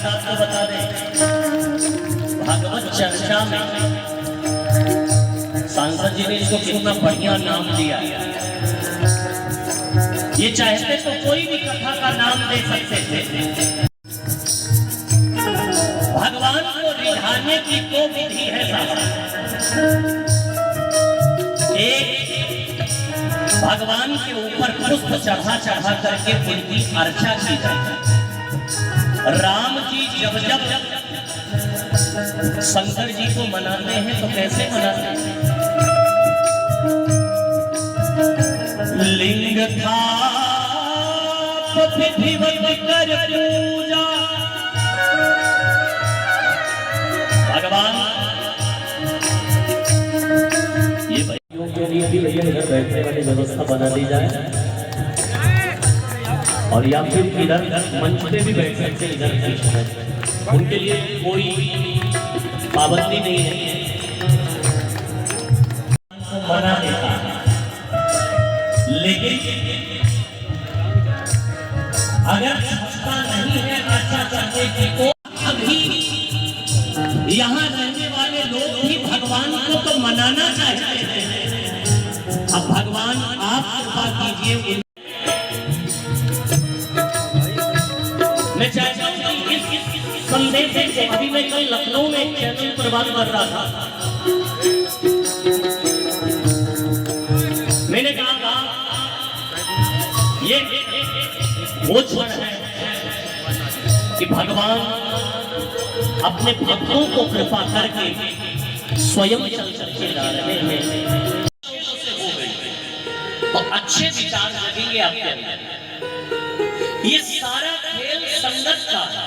साथ आपको बता दें, भागवत चर्चा में सांसद जी ने इसको कितना बढ़िया नाम दिया। ये चाहते तो कोई भी कथा का नाम दे सकते थे। भगवान को रिझाने की तो विधि है साहब। एक भगवान के ऊपर पुष्प चढ़ा चढ़ा करके उनकी अर्चा की जाती। राम जी जब जब शंकर जी को मनाते हैं तो कैसे मनाते हैं? लिंग था विधिवत कर पूजा। भगवान ये भाइयों के लिए भी भैया इधर बैठने वाली व्यवस्था बना दी जाए, और या फिर इधर मंच पे भी बैठ सकते हैं। इधर उनके लिए कोई पाबंदी नहीं है, मना देता है। लेकिन अगर क्षमता नहीं है अच्छा करने की तो अभी यहाँ रहने वाले लोग भी भगवान को तो मनाना चाहते हैं। अब भगवान आप कृपा कीजिए। मैं चाहता हूँ कि इस संदेश को अभी मैं कल लखनऊ में एक चैनल पर बात कर रहा था। मैंने कहा ये वो क्षण है कि भगवान अपने भक्तों को कृपा करके स्वयं चल करके ला रहे हैं। तो अच्छे विचार लगेंगे आपके अंदर। ये सारा खेल संगत का है।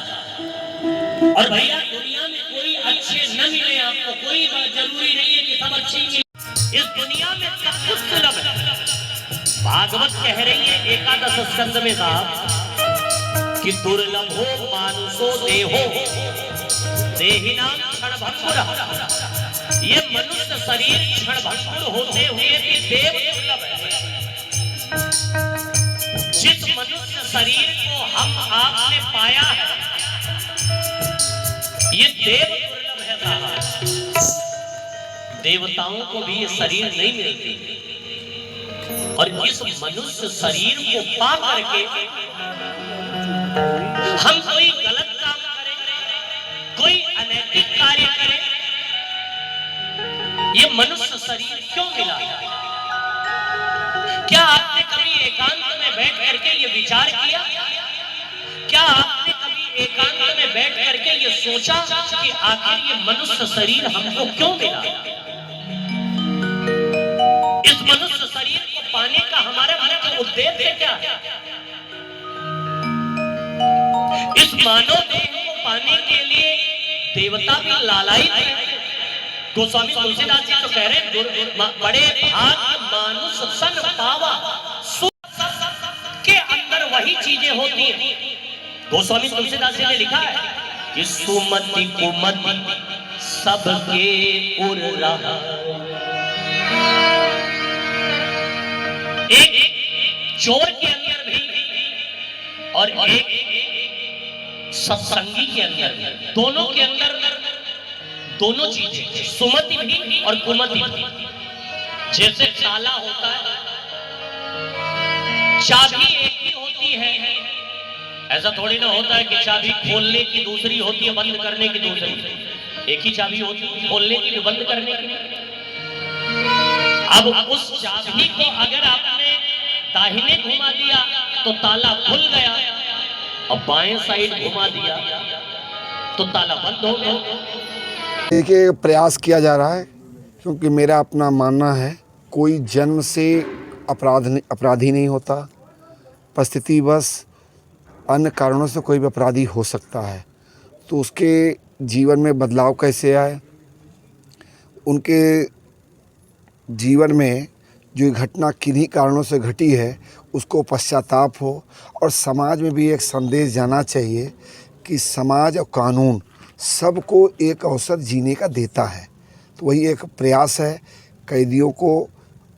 और भैया दुनिया में कोई अच्छे न मिले आपको, कोई बात जरूरी नहीं है कि सब अच्छे मिले। इस दुनिया में सब कुछ सुलभ है। भागवत कह रही है 11 स्कंद में साहब कि दुर्लभो मानुषो देहो देहिनाम क्षणभंगुर। ये मनुष्य शरीर क्षणभंगुर होते हुए भी देव दुर्लभ है। जिस मनुष्य शरीर को हम आपने पाया है ये देव दुर्लभ है साहब। देवताओं को भी ये शरीर नहीं मिलती, और इस मनुष्य शरीर को पा करके हम कोई गलत काम करें, कोई अनैतिक कार्य करें। ये मनुष्य शरीर क्यों मिला? क्या आपने कभी एकांत में बैठ करके ये विचार किया? क्या आपने कभी एकांत में बैठ करके ये सोचा कि आखिर ये मनुष्य शरीर हमको क्यों मिला? इस मनुष्य शरीर को पाने का हमारा मुख्य उद्देश्य क्या है? इस मानव देह को पाने के लिए देवता भी लालायित है। गोस्वामी तुलसीदास जी तो कह रहे हैं बड़े भाग्य मानुष सन पावा। के अंदर वही चीजें होती हैं। गोस्वामी तुलसीदास जी ने लिखा है कि सुमति कुमति सबके उर रहा। एक चोर के अंदर भी और एक सत्संगी के अंदर, दोनों के अंदर दोनों चीजें, सुमति भी और कुमति भी। जैसे ताला होता है, चाबी एक ही होती है। ऐसा थोड़ी ना होता है कि चाबी खोलने की दूसरी होती है, बंद करने की दूसरी। एक ही चाबी होती है, खोलने की भी बंद करने की। अब उस चाबी को अगर आपने दाहिने घुमा दिया तो ताला खुल गया, और बाएं साइड घुमा दिया तो ताला बंद हो गया। देखिए, प्रयास किया जा रहा है, क्योंकि मेरा अपना मानना है कोई जन्म से अपराधी नहीं होता। परिस्थितिवश अन्य कारणों से कोई भी अपराधी हो सकता है। तो उसके जीवन में बदलाव कैसे आए, उनके जीवन में जो घटना किन्हीं कारणों से घटी है उसको पश्चाताप हो, और समाज में भी एक संदेश जाना चाहिए कि समाज और कानून सबको एक अवसर जीने का देता है। तो वही एक प्रयास है कैदियों को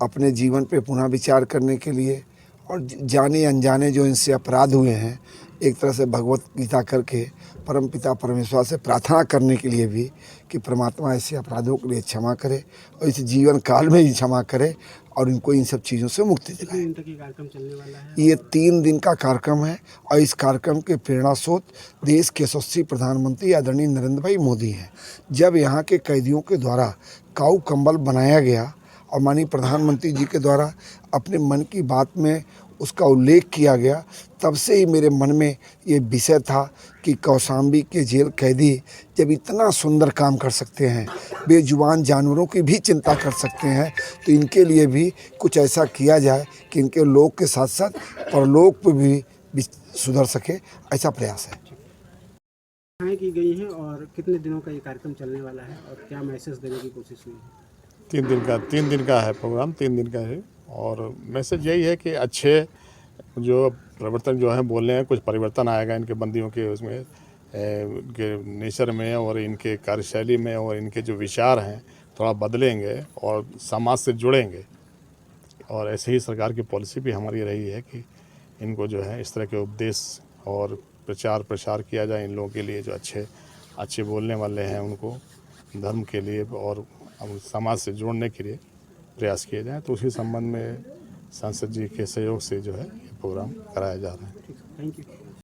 अपने जीवन पे पुनः विचार करने के लिए, और जाने अनजाने जो इनसे अपराध हुए हैं एक तरह से भगवत गीता करके परम पिता परमेश्वर से प्रार्थना करने के लिए भी कि परमात्मा ऐसे अपराधों के लिए क्षमा करे और इस जीवन काल में ही क्षमा करे और इनको इन सब चीज़ों से मुक्ति दिलाए। दिन तक ये कार्यक्रम चलने वाला है? ये 3 दिन का कार्यक्रम है और इस कार्यक्रम के प्रेरणा स्रोत देश के यशस्वी प्रधानमंत्री आदरणीय नरेंद्र भाई मोदी हैं। जब यहाँ के कैदियों के द्वारा काऊ कंबल बनाया गया और माननीय प्रधानमंत्री जी के द्वारा अपने मन की बात में उसका उल्लेख किया गया, तब से ही मेरे मन में ये विषय था कि कौशाम्बी के जेल कैदी जब इतना सुंदर काम कर सकते हैं, बेजुबान जानवरों की भी चिंता कर सकते हैं, तो इनके लिए भी कुछ ऐसा किया जाए कि इनके लोक के साथ साथ परलोक पर भी सुधर सके, ऐसा प्रयास है। की गई हैं और कितने दिनों का ये कार्यक्रम चलने वाला है और क्या मैसेज देने की कोशिश हुई है? 3 दिन का है प्रोग्राम, 3 दिन का है और मैसेज यही है कि अच्छे जो प्रवर्तन जो है बोल रहे हैं, कुछ परिवर्तन आएगा इनके बंदियों के उसमें के नेचर में और इनके कार्यशैली में और इनके जो विचार हैं थोड़ा बदलेंगे और समाज से जुड़ेंगे। और ऐसे ही सरकार की पॉलिसी भी हमारी रही है कि इनको जो है इस तरह के उपदेश और प्रचार किया जाए इन लोगों के लिए जो अच्छे बोलने वाले हैं, उनको धर्म के लिए और समाज से जोड़ने के लिए प्रयास किए जाएँ। तो उसी संबंध में सांसद जी के सहयोग से जो है ये प्रोग्राम कराया जा रहा है। Thank you.